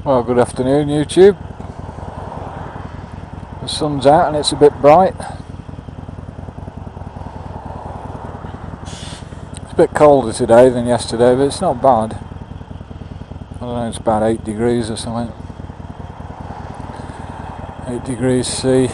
Well, good afternoon, YouTube. The sun's out and it's a bit bright. It's a bit colder today than yesterday, but it's not bad. I don't know, it's about 8 degrees or something. 8 degrees C.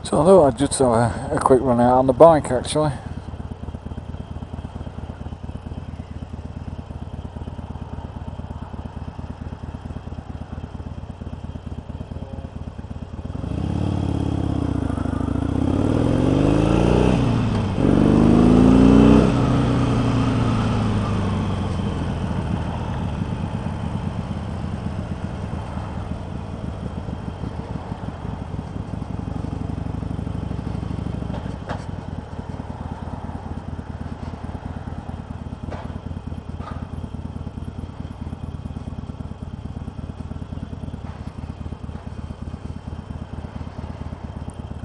So I thought I'd just have a quick run out on the bike actually.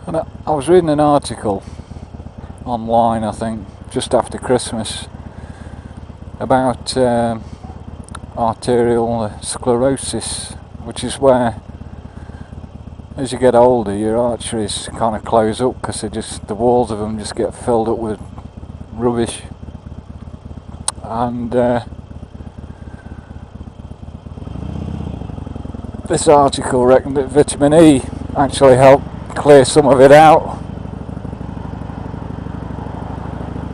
And I was reading an article online, I think, just after Christmas, about arterial sclerosis, which is where, as you get older, your arteries kind of close up because the walls of them just get filled up with rubbish. And this article reckoned that vitamin E actually helped clear some of it out,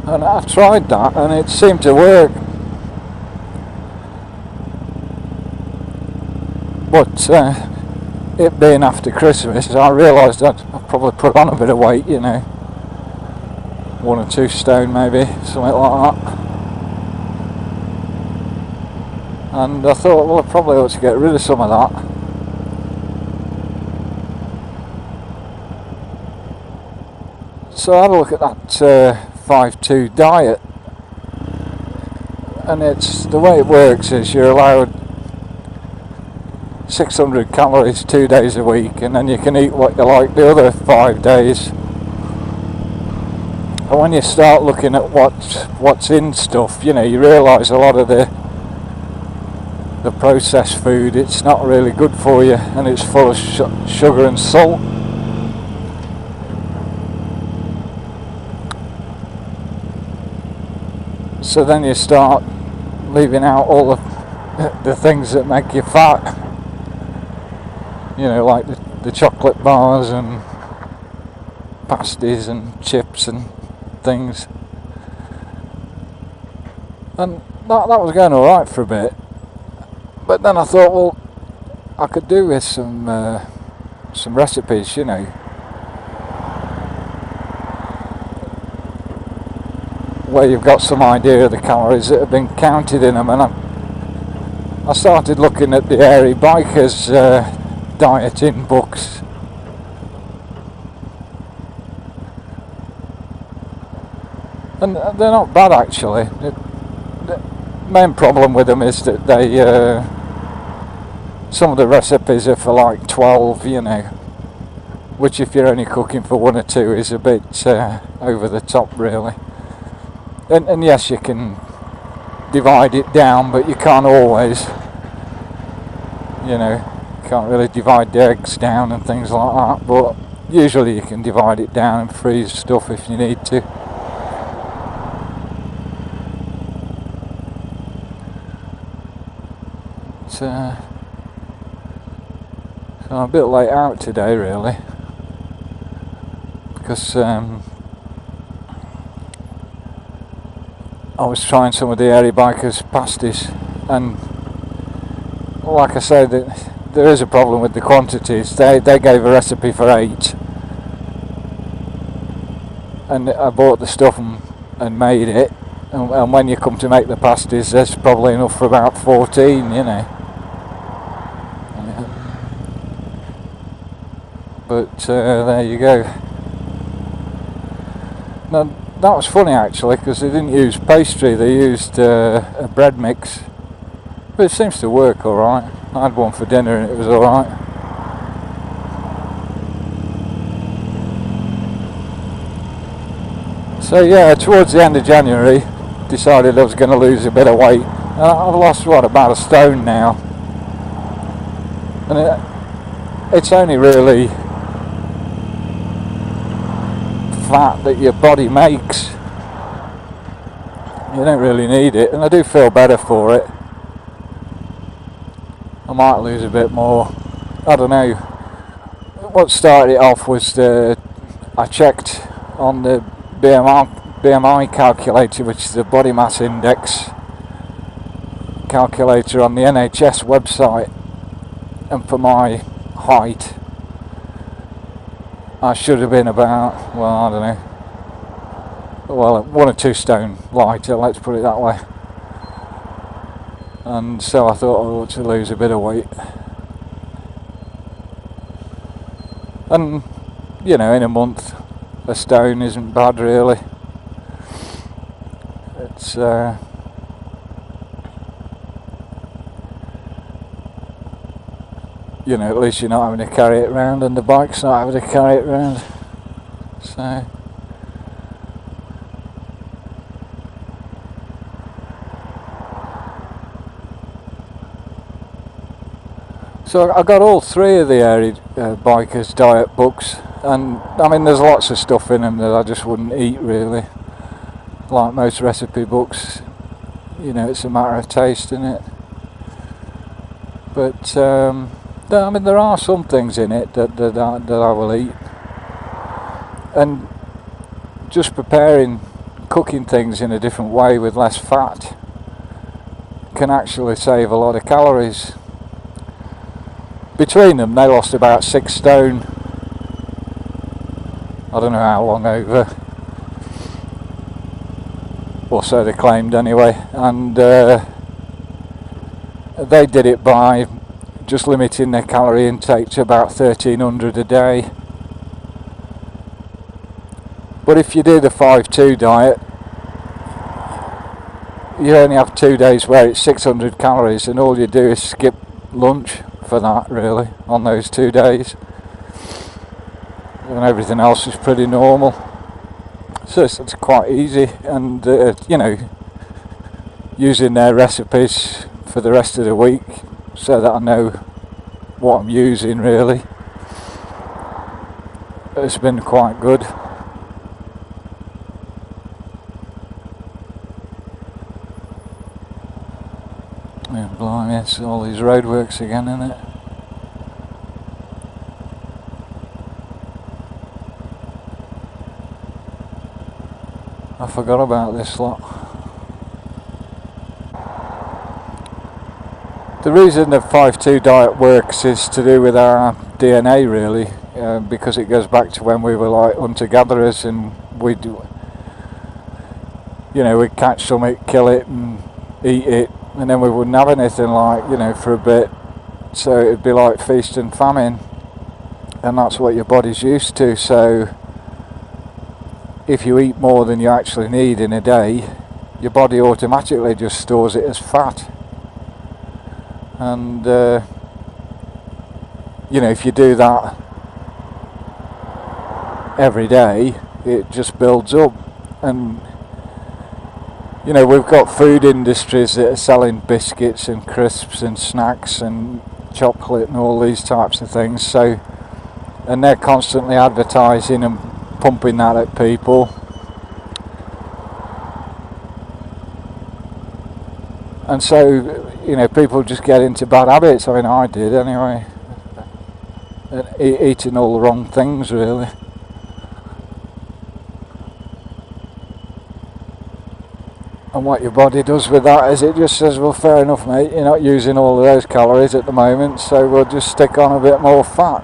and I've tried that and it seemed to work, but it being after Christmas, I realised I've probably put on a bit of weight, 1 or 2 stone maybe, something like that, and I thought, well, I probably ought to get rid of some of that. So I had a look at that 5-2 diet, and the way it works is you're allowed 600 calories 2 days a week, and then you can eat what you like the other 5 days. And when you start looking at what's in stuff, you realise a lot of the processed food, it's not really good for you, and it's full of sugar and salt. So then you start leaving out all the things that make you fat, like the chocolate bars and pasties and chips and things. And that was going alright for a bit, but then I thought, well, I could do with some recipes, where you've got some idea of the calories that have been counted in them, and I started looking at the Airy Bikers dieting books, and they're not bad actually. The main problem with them is that some of the recipes are for like 12, which if you're only cooking for 1 or 2 is a bit over the top really. And yes, you can divide it down, but you can't always, can't really divide the eggs down and things like that, but usually you can divide it down and freeze stuff if you need to. So I'm a bit late out today really, because I was trying some of the Airy Bikers pasties, and like I said, there is a problem with the quantities. They gave a recipe for 8, and I bought the stuff and made it, and when you come to make the pasties, there's probably enough for about 14, you know. But there you go. Now that was funny actually, because they didn't use pastry, they used a bread mix, but it seems to work alright. I had one for dinner and it was alright. So yeah, towards the end of January, decided I was going to lose a bit of weight. I've lost, what, about a stone now. And it's only really fat that your body makes. You don't really need it, and I do feel better for it. I might lose a bit more, I don't know. What started it off was I checked on the BMI calculator, which is the body mass index calculator on the NHS website, and for my height I should have been about, well, I don't know, well, 1 or 2 stone lighter, let's put it that way. And so I thought I ought to lose a bit of weight. And, you know, in a month, a stone isn't bad really. It's, you know, at least you're not having to carry it around, and the bike's not having to carry it around. So I got all 3 of the Airy Bikers diet books, and I mean there's lots of stuff in them that I just wouldn't eat really. Like most recipe books, you know, it's a matter of taste, isn't it? But I mean there are some things in it that I will eat, and just cooking things in a different way with less fat can actually save a lot of calories. Between them they lost about 6 stone. I don't know how long over, or so they claimed anyway, and they did it by just limiting their calorie intake to about 1300 a day. But if you do the 5-2 diet, you only have 2 days where it's 600 calories, and all you do is skip lunch for that really on those 2 days, and everything else is pretty normal. So it's quite easy, and you know, using their recipes for the rest of the week so that I know what I'm using really, it's been quite good. Yeah, blimey, it's all these roadworks again, isn't it? I forgot about this lot. The reason the 5-2 diet works is to do with our DNA really, because it goes back to when we were like hunter-gatherers, and we'd, you know, we'd catch something, kill it and eat it, and then we wouldn't have anything, like, you know, for a bit. So it'd be like feast and famine, and that's what your body's used to. So if you eat more than you actually need in a day, your body automatically just stores it as fat. And you know, if you do that every day, it just builds up. And you know, we've got food industries that are selling biscuits and crisps and snacks and chocolate and all these types of things, so, and they're constantly advertising and pumping that at people. And so, you know, people just get into bad habits. I mean, I did anyway, eating all the wrong things really. And what your body does with that is it just says, well, fair enough, mate, you're not using all of those calories at the moment, so we'll just stick on a bit more fat.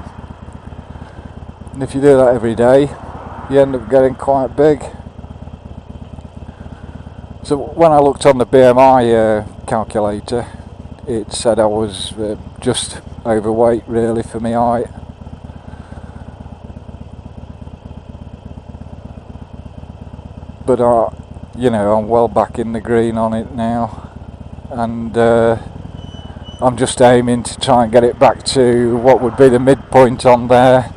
And if you do that every day, you end up getting quite big. So when I looked on the BMI calculator, it said I was just overweight really for my height. But you know, I'm well back in the green on it now, and I'm just aiming to try and get it back to what would be the midpoint on their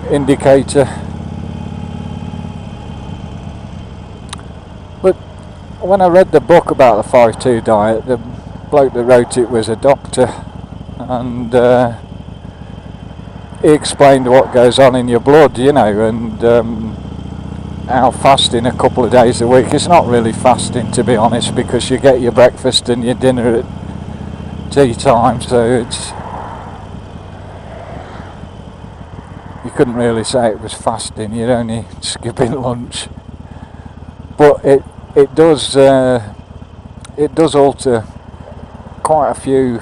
indicator. But when I read the book about the 5-2 diet, the bloke that wrote it was a doctor, and he explained what goes on in your blood, you know, and how fasting a couple of days a week, it's not really fasting, to be honest, because you get your breakfast and your dinner at tea time, so it's, you couldn't really say it was fasting, you're only skipping lunch. But it does alter quite a few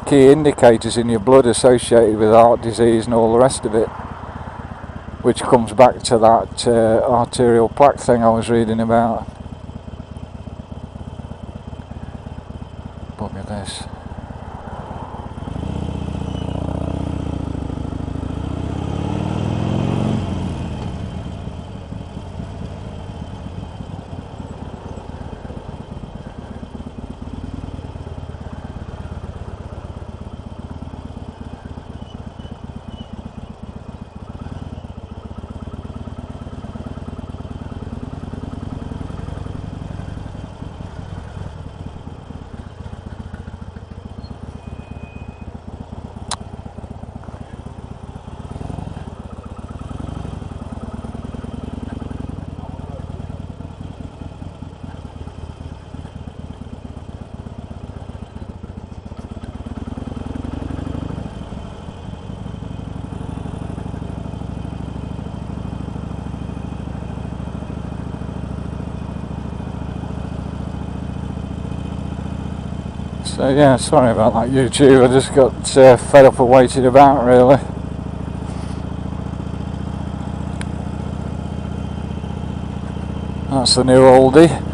key indicators in your blood associated with heart disease and all the rest of it, which comes back to that arterial plaque thing I was reading about. Look at this. So yeah, sorry about that YouTube, I just got fed up of waiting about really. That's the new oldie.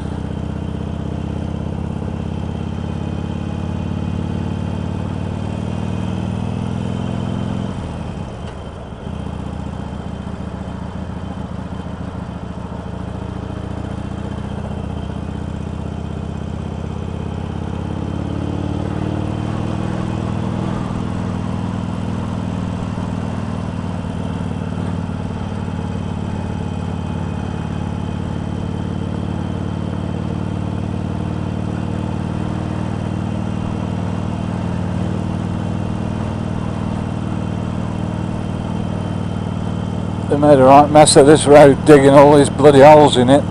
They made a right mess of this road, digging all these bloody holes in it.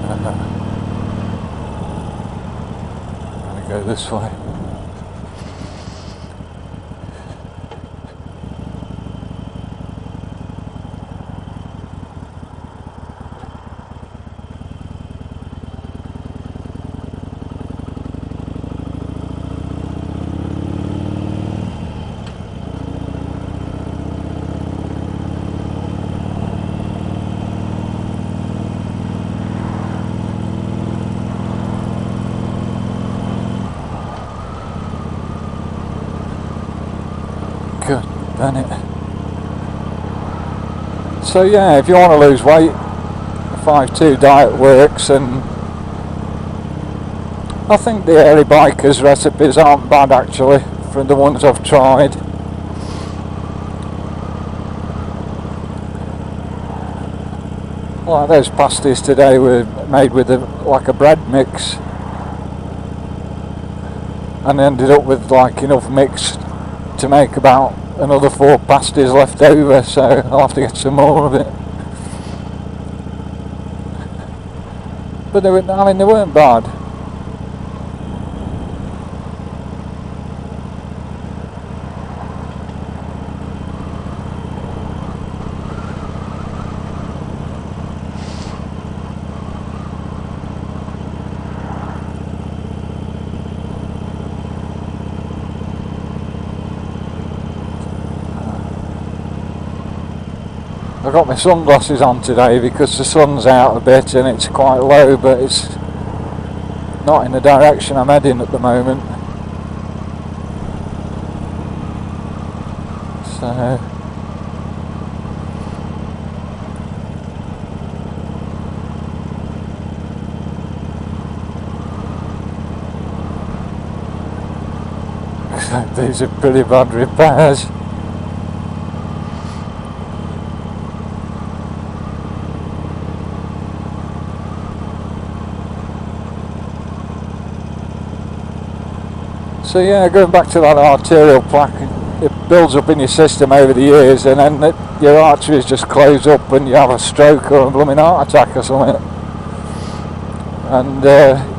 I'm gonna go this way. Good, done it. So yeah, if you want to lose weight, the 5-2 diet works, and I think the Hairy Bikers recipes aren't bad actually, from the ones I've tried. Like those pasties today were made with like a bread mix, and ended up with like enough mix to make about another 4 pasties left over, so I'll have to get some more of it. But they weren't bad. I've got my sunglasses on today because the sun's out a bit and it's quite low, but it's not in the direction I'm heading at the moment. So these are pretty bad repairs. So yeah, going back to that arterial plaque, it builds up in your system over the years, and then your arteries just close up and you have a stroke or a blooming heart attack or something. And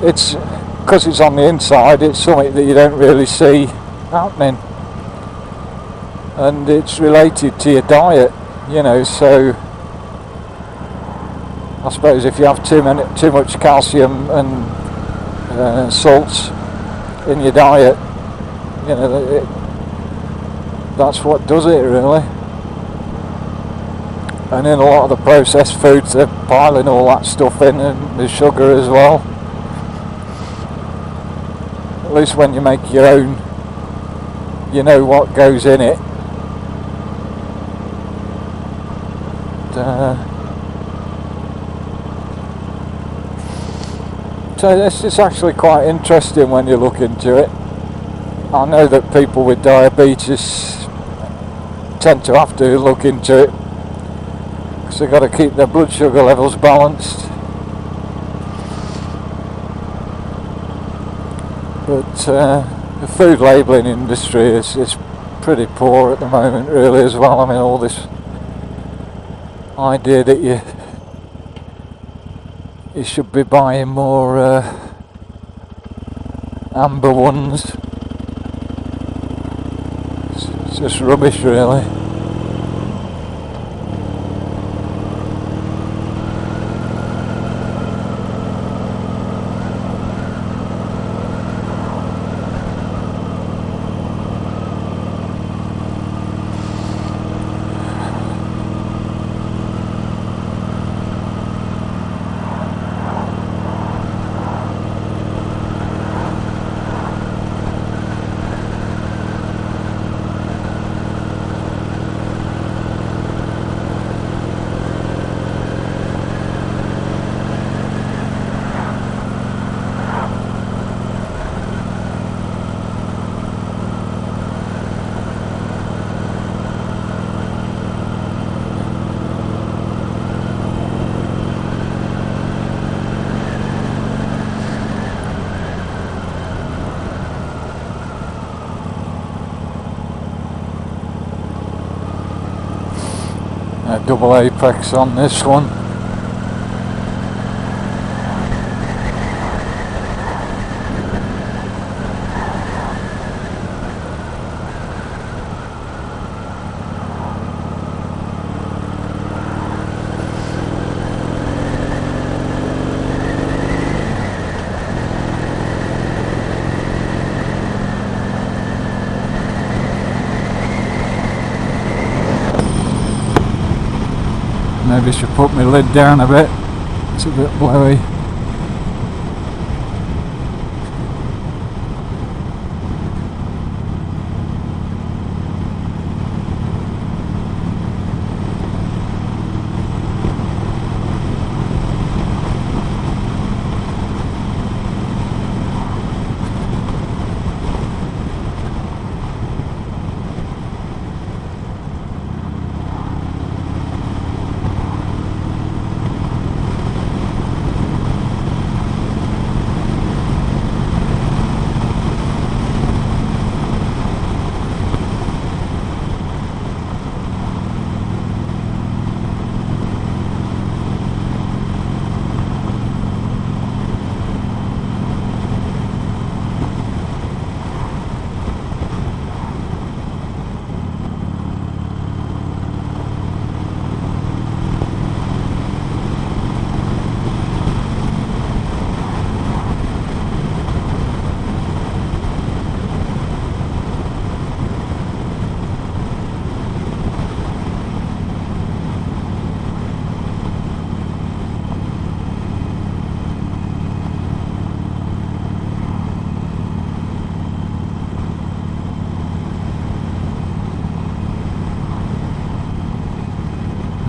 it's because it's on the inside, it's something that you don't really see happening, and it's related to your diet, you know. So I suppose if you have too much calcium and salts in your diet, you know, that's what does it really. And in a lot of the processed foods, they're piling all that stuff in, and the sugar as well. At least when you make your own, you know what goes in it. So this is actually quite interesting when you look into it. I know that people with diabetes tend to have to look into it because they've got to keep their blood sugar levels balanced. But the food labelling industry is pretty poor at the moment really as well. I mean, all this idea that you should be buying more amber ones, it's just rubbish really. Double apex on this one. Maybe I should put my lid down a bit, it's a bit blowy.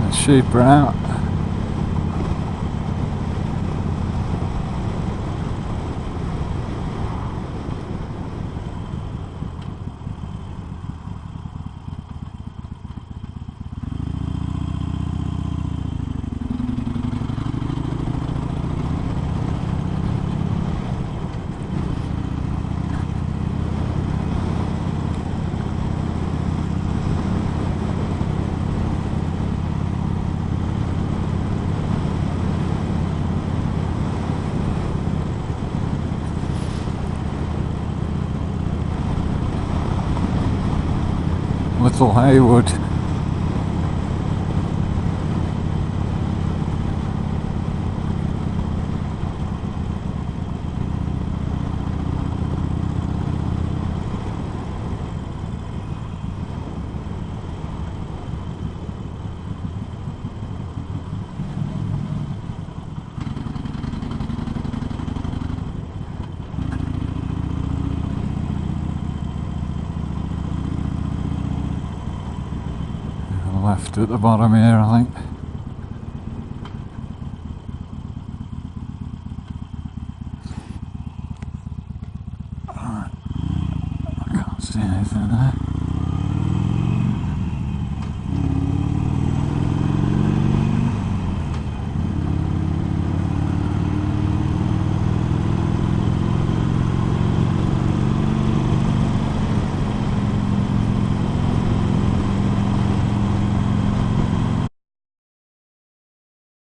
The sheep are out. Little Haywood. Left at the bottom here, I think. Right. I can't see anything there.